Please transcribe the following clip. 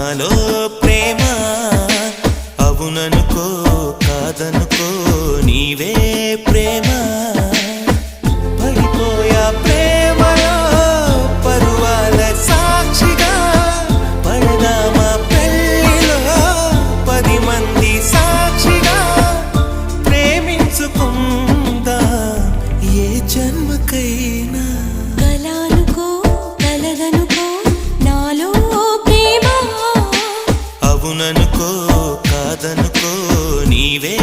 నాలో ప్రేమ అవుననుకో కాదనుకో నీవే ప్రేమ పడిపోయా ప్రేమలో పరువాల సాక్షిగా పడదామా పెళ్ళిలో 10 మంది సాక్షిగా ప్రేమించుకుందా ఏ జన్మకైనా కలనుకో కలదనుకో నాలో ప్రేమ అవుననుకో కాదనుకో నీవే